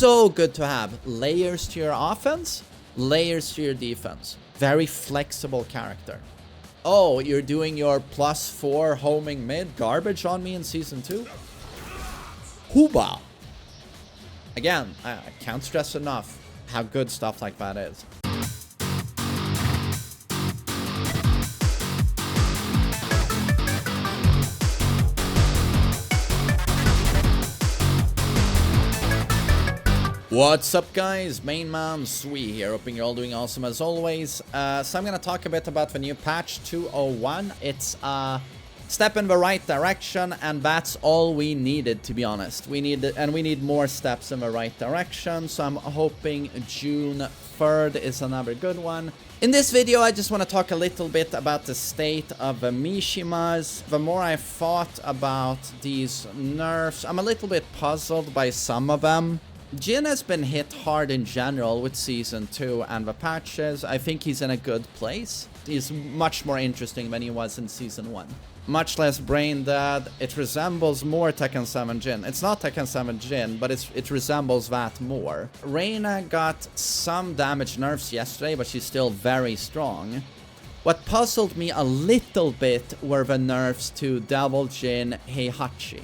so good to have. Layers to your offense, layers to your defense. Very flexible character. Oh, you're doing your +4 homing mid garbage on me in Season 2? Hooba! Again, I can't stress enough how good stuff like that is. What's up, guys? TheMainManSWE here, hoping you're all doing awesome as always. So I'm gonna talk a bit about the new patch 201. It's a step in the right direction, and that's all we needed, to be honest. We need more steps in the right direction, so I'm hoping June 3rd is another good one. In this video, I just want to talk a little bit about the state of the Mishimas. The more I thought about these nerfs, I'm a little bit puzzled by some of them. Jin has been hit hard in general with Season 2 and the patches. I think he's in a good place. He's much more interesting than he was in Season 1. Much less brain dead. It resembles more Tekken 7 Jin. It's not Tekken 7 Jin, but it resembles that more. Reina got some damage nerfs yesterday, but she's still very strong. What puzzled me a little bit were the nerfs to Devil Jin Heihachi.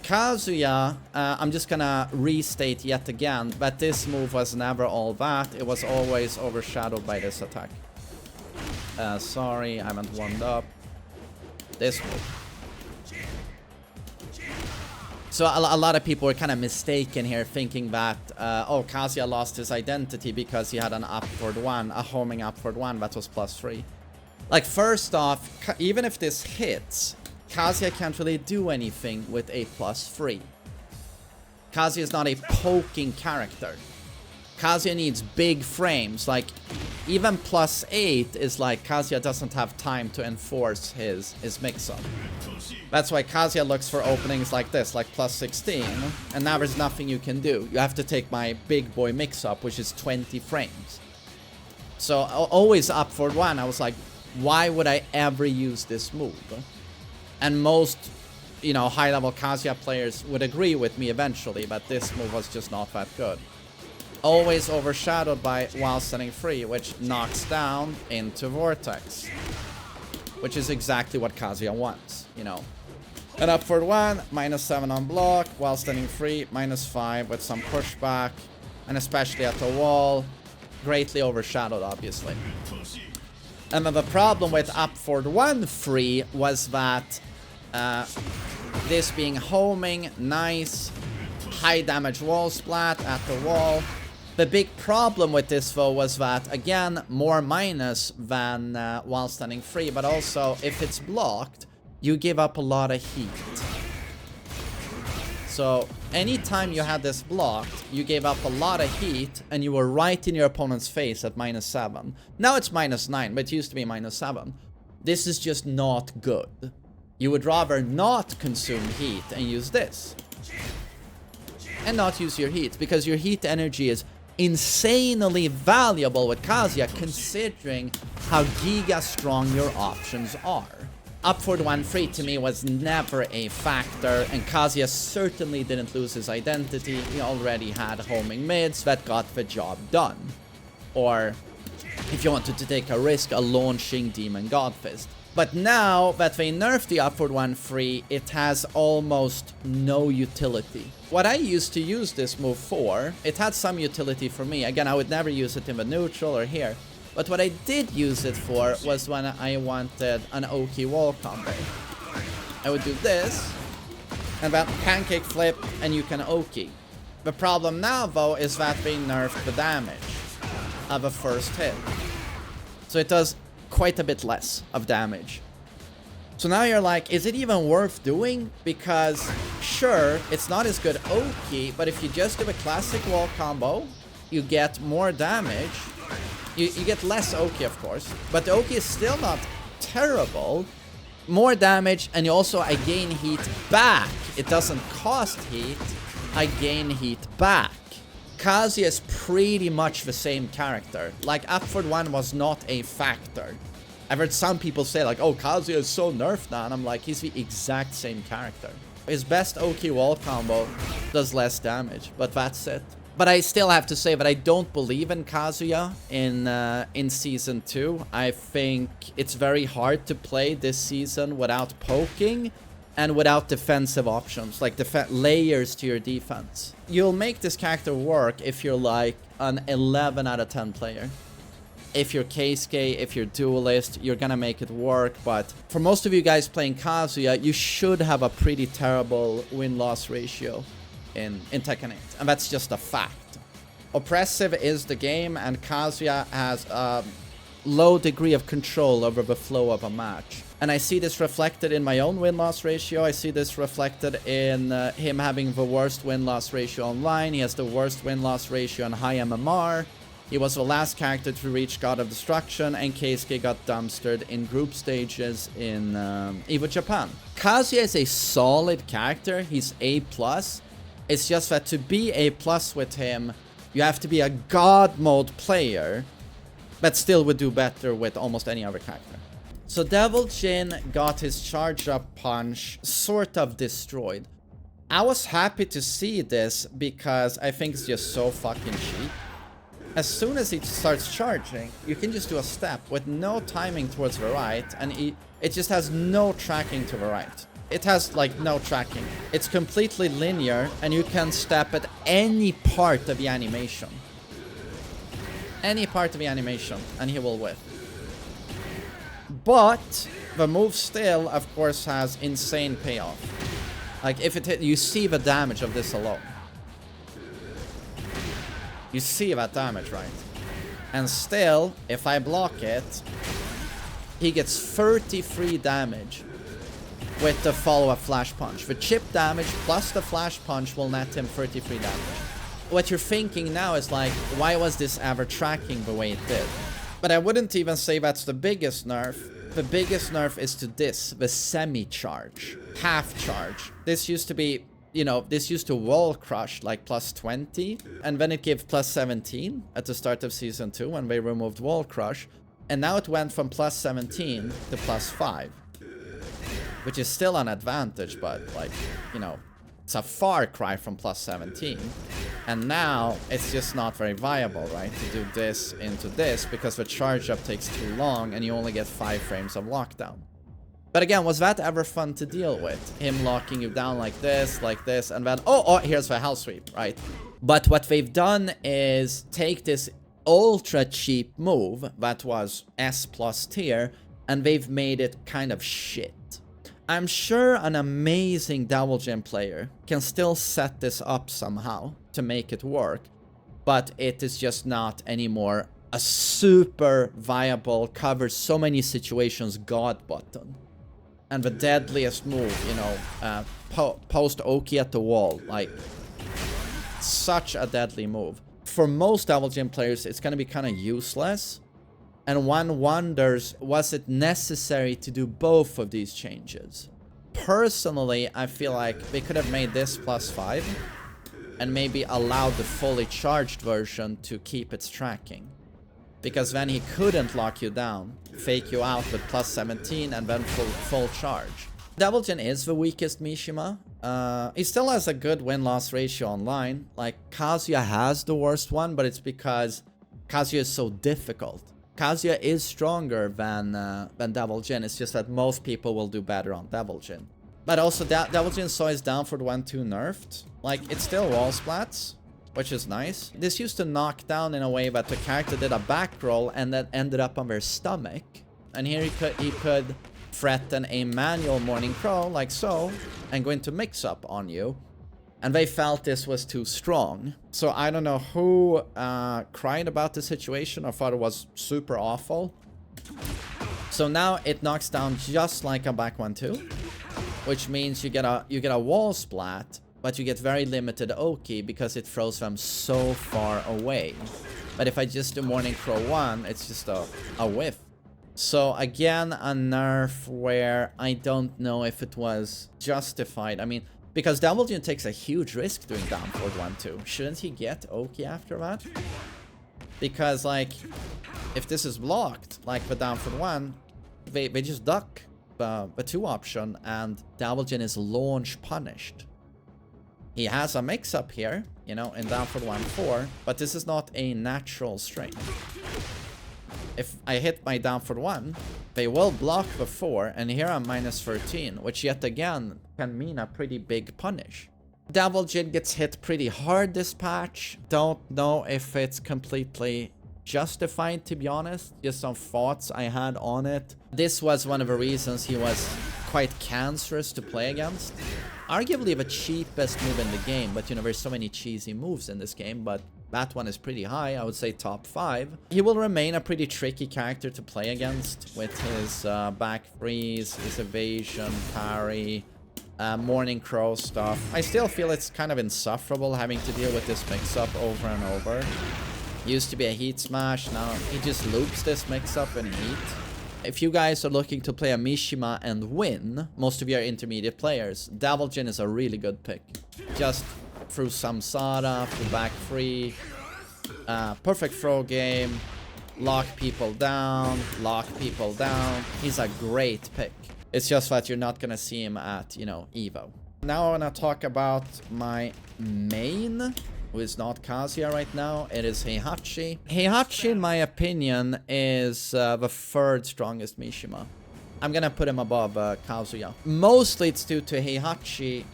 Kazuya, I'm just gonna restate yet again that this move was never all that. It was always overshadowed by this attack. Sorry, I haven't warmed up. This move. So a lot of people were kind of mistaken here, thinking that, oh, Kazuya lost his identity because he had an upward one, a homing upward one that was +3. Like, first off, even if this hits, Kazuya can't really do anything with a +3. Kazuya is not a poking character. Kazuya needs big frames. Like, even +8 is like Kazuya doesn't have time to enforce his mix-up. That's why Kazuya looks for openings like this, like +16, and now there's nothing you can do. You have to take my big boy mix-up, which is 20 frames. So, always upward one, I was like, why would I ever use this move? And most, you know, high-level Kazuya players would agree with me eventually, but this move was just not that good. Always overshadowed by while standing free, which knocks down into Vortex. Which is exactly what Kazuya wants, you know. An upward one, -7 on block, while standing free, -5 with some pushback, and especially at the wall, greatly overshadowed, obviously. And then the problem with upward one free was that this being homing, nice, high damage wall splat at the wall. The big problem with this though was that, again, more minus than while standing free, but also if it's blocked, you give up a lot of heat. So anytime you had this blocked, you gave up a lot of heat and you were right in your opponent's face at -7. Now it's -9, but it used to be -7. This is just not good. You would rather not consume heat and use this. And not use your heat, because your heat energy is insanely valuable with Kazuya, considering how giga strong your options are. Upward one free to me was never a factor, and Kazuya certainly didn't lose his identity. He already had homing mids that got the job done. Or, if you wanted to take a risk, a launching Demon Godfist. But now that they nerfed the upward one free, it has almost no utility. What I used to use this move for, it had some utility for me. Again, I would never use it in the neutral or here. But what I did use it for was when I wanted an Oki wall combo. I would do this, and then pancake flip, and you can Oki. The problem now, though, is that they nerfed the damage of a first hit. So it does quite a bit less of damage. So now you're like, is it even worth doing? Because, sure, it's not as good Oki, but if you just do a classic wall combo, you get more damage. You get less Oki, of course, but the Oki is still not terrible. More damage, and you also, I gain heat back. It doesn't cost heat, I gain heat back. Kazuya is pretty much the same character. Like, upward one was not a factor. I've heard some people say, like, oh, Kazuya is so nerfed now, and I'm like, he's the exact same character. His best Oki wall combo does less damage, but that's it. But I still have to say that I don't believe in Kazuya in Season 2. I think it's very hard to play this season without poking and without defensive options, like layers to your defense. You'll make this character work if you're like an 11 out of 10 player. If you're Keisuke, if you're Duelist, you're gonna make it work. But for most of you guys playing Kazuya, you should have a pretty terrible win-loss ratio in Tekken 8. And that's just a fact. Oppressive is the game, and Kazuya has a low degree of control over the flow of a match. And I see this reflected in my own win-loss ratio. I see this reflected in him having the worst win-loss ratio online. He has the worst win-loss ratio on high MMR. He was the last character to reach God of Destruction, and Keisuke got dumpstered in group stages in EVO Japan. Kazuya is a solid character. He's A+. It's just that to be A+ with him, you have to be a God mode player, but still would do better with almost any other character. So Devil Jin got his charge up punch sort of destroyed. I was happy to see this because I think it's just so fucking cheap. As soon as he starts charging, you can just do a step with no timing towards the right, and it just has no tracking to the right. It has like no tracking. It's completely linear, and you can step at any part of the animation. Any part of the animation, and he will whiff. But the move still, of course, has insane payoff. Like if it hit, you see the damage of this alone. You see that damage, right? And still, if I block it, he gets 33 damage with the follow-up flash punch. The chip damage plus the flash punch will net him 33 damage. What you're thinking now is like, why was this ever tracking the way it did? But I wouldn't even say that's the biggest nerf. The biggest nerf is to this, the semi-charge, half charge. This used to be, you know, this used to wall crush like plus 20, and then it gave plus 17 at the start of Season 2 when they removed wall crush, and now it went from plus 17 to plus 5, which is still an advantage, but like, you know, it's a far cry from plus 17, and now it's just not very viable, right, to do this into this, because the charge up takes too long and you only get 5 frames of lockdown. But again, was that ever fun to deal with? Him locking you down like this, and then, oh, here's the house sweep, right? But what they've done is take this ultra cheap move that was S+ tier, and they've made it kind of shit. I'm sure an amazing Devil Jin player can still set this up somehow to make it work, but it is just not anymore a super viable, covers so many situations God button. And the deadliest move, you know, post Oki at the wall, like, such a deadly move. For most Devil Jin players, it's gonna be kind of useless. And one wonders, was it necessary to do both of these changes? Personally, I feel like they could have made this plus 5 and maybe allowed the fully charged version to keep its tracking. Because then he couldn't lock you down, fake you out with plus 17 and then full charge. Devil Jin is the weakest Mishima. He still has a good win-loss ratio online. Like, Kazuya has the worst one, but it's because Kazuya is so difficult. Kazuya is stronger than Devil Jin. It's just that most people will do better on Devil Jin. But also, Devil Jin saw his down for 1-2 nerfed. Like, it's still wall splats, which is nice. This used to knock down in a way that the character did a back roll and then ended up on their stomach. And here he could threaten a manual Morning Crow, like so, and go into mix-up on you. And they felt this was too strong. So I don't know who cried about the situation or thought it was super awful. So now it knocks down just like a back 1-2, which means you get a wall splat, but you get very limited Oki because it throws them so far away. But if I just do Morning Crow 1, it's just a whiff. So again, a nerf where I don't know if it was justified. I mean, because Devil Jin takes a huge risk doing down forward 1-2. Shouldn't he get Oki after that? Because, like, if this is blocked, like the down forward 1, they just duck. the 2 option, and Double Jin is launch punished. He has a mix-up here, you know, in down for 1-4, but this is not a natural string. If I hit my down for 1, they will block the 4, and here I'm -13, which yet again can mean a pretty big punish. Double Jin gets hit pretty hard this patch. Don't know if it's completely justified, to be honest. Just some thoughts I had on it. This was one of the reasons he was quite cancerous to play against. Arguably the cheapest move in the game, but you know, there's so many cheesy moves in this game, but that one is pretty high. I would say top 5. He will remain a pretty tricky character to play against with his back freeze, his evasion, parry, Morning Crow stuff. I still feel it's kind of insufferable having to deal with this mix-up over and over. Used to be a heat smash, now he just loops this mix-up in heat. If you guys are looking to play a Mishima and win, most of you are intermediate players, Double Jin is a really good pick. Just through Samsara, through back free, perfect throw game, lock people down, He's a great pick. It's just that you're not gonna see him at, you know, Evo. Now I wanna talk about my main, who is not Kazuya right now. It is Heihachi. Heihachi, in my opinion, is the 3rd strongest Mishima. I'm gonna put him above Kazuya. Mostly it's due to Heihachi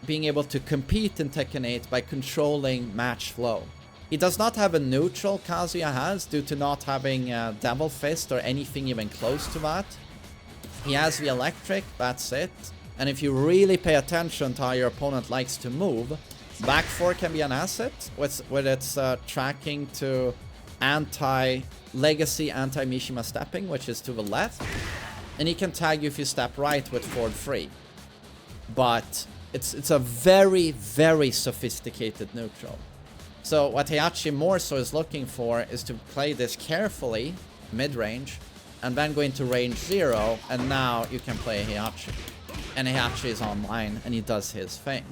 being able to compete in Tekken 8 by controlling match flow. He does not have a neutral Kazuya has due to not having Devil Fist or anything even close to that. He has the electric, that's it. And if you really pay attention to how your opponent likes to move, back 4 can be an asset with its tracking to legacy anti-Mishima stepping, which is to the left. And he can tag you if you step right with forward 3. But it's a very, very sophisticated neutral. So what Heihachi more so is looking for is to play this carefully, mid-range, and then go into range 0, and now you can play Heihachi. And Heihachi is online, and he does his thing.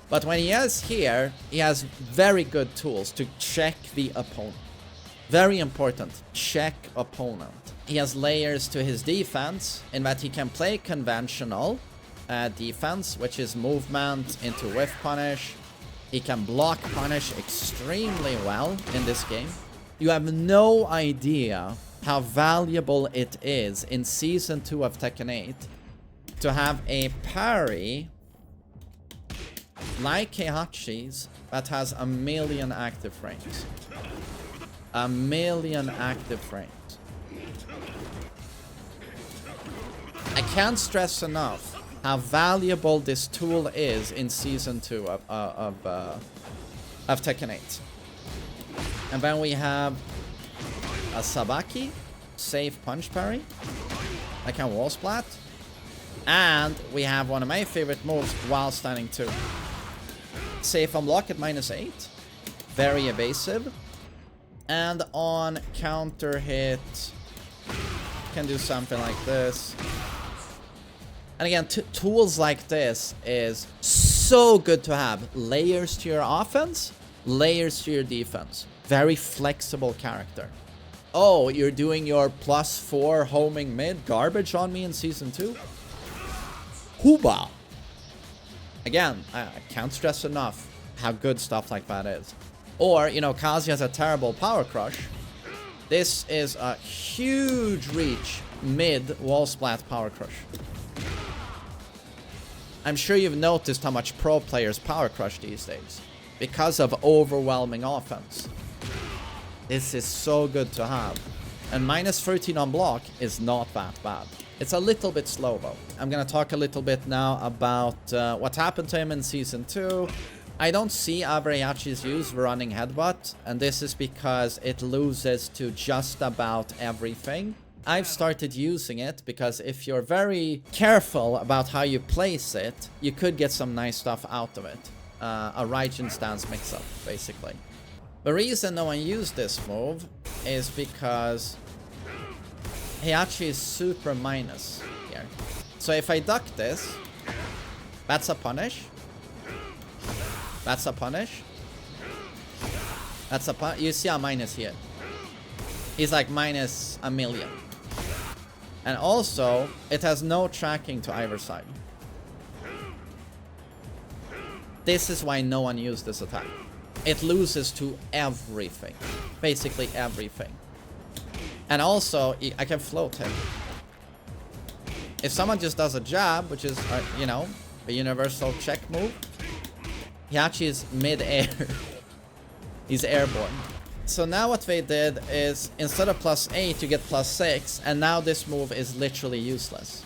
But when he is here, he has very good tools to check the opponent. Very important, check opponent. He has layers to his defense, in that he can play conventional defense, which is movement into whiff punish. He can block punish extremely well in this game. You have no idea how valuable it is in Season 2 of Tekken 8 to have a parry like Heihachi's that has 1,000,000 active frames. 1,000,000 active frames. I can't stress enough how valuable this tool is in Season 2 of Tekken 8. And then we have a Sabaki, safe punch parry. I can wall splat. And we have one of my favorite moves while standing 2. Safe unblock at -8. Very evasive. And on counter hit, can do something like this. And again, tools like this is so good to have. Layers to your offense, layers to your defense. Very flexible character. Oh, you're doing your +4 homing mid garbage on me in Season 2? Hooba! Again, I can't stress enough how good stuff like that is. Or, you know, Kazuya has a terrible power crush. This is a huge reach mid wall splat power crush. I'm sure you've noticed how much pro players power crush these days because of overwhelming offense. This is so good to have. And -13 on block is not that bad. It's a little bit slow though. I'm gonna talk a little bit now about what happened to him in Season 2. I don't see Heihachi's use the running headbutt, and this is because it loses to just about everything. I've started using it because if you're very careful about how you place it, you could get some nice stuff out of it. A Raijin stance mix-up, basically. The reason no one used this move is because Heihachi is super minus here. So if I duck this, that's a punish. That's a punish. That's a punish. You see a minus here. He's like -1,000,000. And also, it has no tracking to either side. This is why no one used this attack. It loses to everything. Basically everything. And also, I can float him. If someone just does a jab, which is, you know, a universal check move, Heihachi is mid-air. He's airborne. So now what they did is, instead of +8, you get +6, and now this move is literally useless.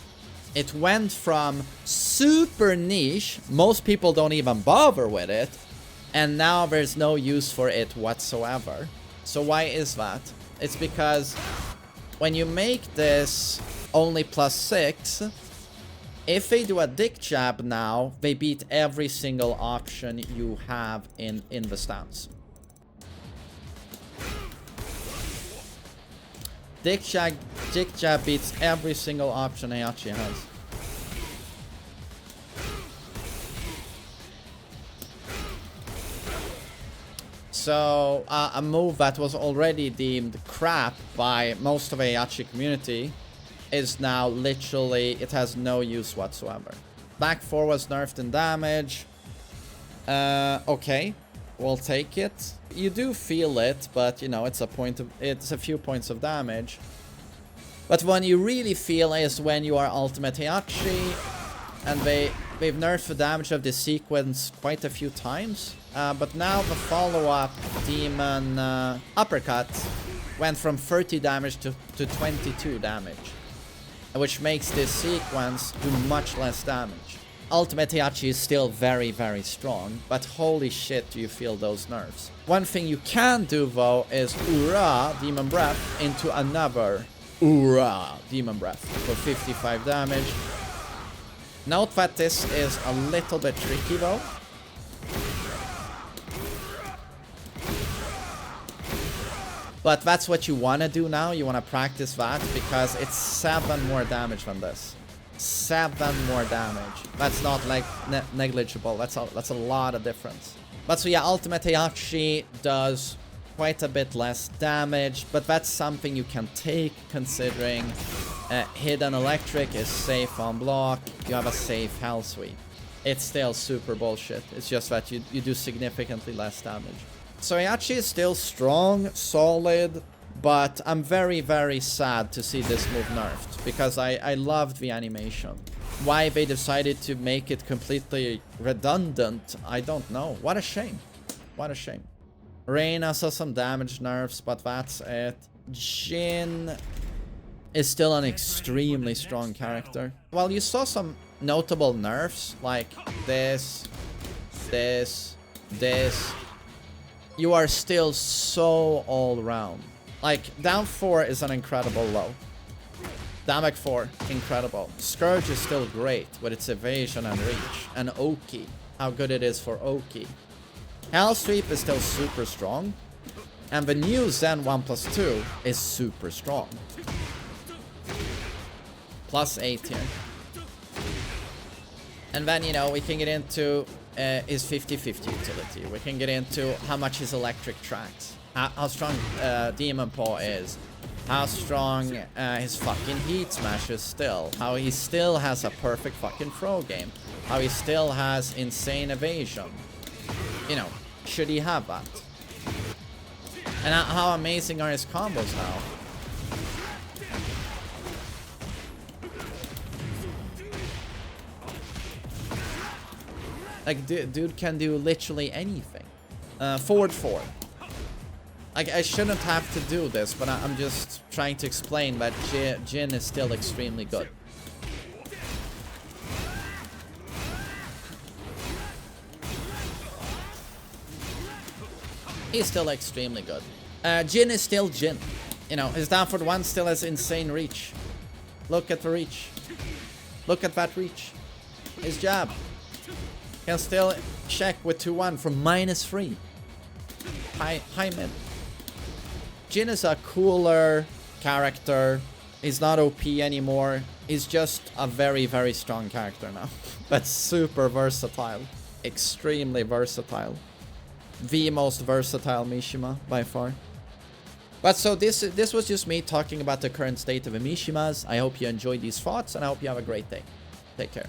It went from super niche, most people don't even bother with it, and now there's no use for it whatsoever. So why is that? It's because when you make this only +6, if they do a dick jab now, they beat every single option you have in the stance. Dick jab beats every single option Heihachi has. So, a move that was already deemed crap by most of the Heihachi community is now literally, it has no use whatsoever. Back 4 was nerfed in damage. Okay, we'll take it. You do feel it, but you know, it's a few points of damage. But when you really feel is when you are ultimate Heihachi, and they've nerfed the damage of this sequence quite a few times. But now the follow-up demon uppercut went from 30 damage to 22 damage, which makes this sequence do much less damage. Ultimate Heihachi is still very, very strong, but holy shit do you feel those nerfs. One thing you can do though is Ura Demon Breath into another Ura Demon Breath for 55 damage. Note that this is a little bit tricky though. But that's what you want to do now. You want to practice that because it's 7 more damage than this. 7 more damage. That's not like negligible. That's a lot of difference. But so yeah, Ultimate Heihachi does quite a bit less damage, but that's something you can take considering Hidden Electric is safe on block. You have a safe Hell Sweep. It's still super bullshit. It's just that you do significantly less damage. So Heihachi is still strong, solid, but I'm very, very sad to see this move nerfed because I loved the animation. Why they decided to make it completely redundant, I don't know. What a shame. What a shame. Reina saw some damage nerfs, but that's it. Jin is still an extremely strong character. Well, you saw some notable nerfs, like this. You are still so all-round. Like, down 4 is an incredible low. Damage 4, incredible. Scourge is still great with its evasion and reach. And Oki, how good it is for Oki. Hell Sweep is still super strong. And the new Zen 1+2 is super strong. +8 here. And then, you know, we can get into his 50-50 utility. We can get into how much his electric tracks. How strong Demon Paw is. How strong his fucking Heat Smash is still. How he still has a perfect fucking throw game. How he still has insane evasion. You know, should he have that? And how amazing are his combos now? Like, dude can do literally anything. Forward 4. Like, I shouldn't have to do this, but I'm just trying to explain that Jin is still extremely good. He's still extremely good. Jin is still Jin. You know, his down forward 1 still has insane reach. Look at the reach. Look at that reach. His jab. Can still check with 2-1 from -3. High mid. Jin is a cooler character. He's not OP anymore. He's just a very, very strong character now. But super versatile. Extremely versatile. The most versatile Mishima by far. But so this was just me talking about the current state of the Mishimas. I hope you enjoyed these thoughts, and I hope you have a great day. Take care.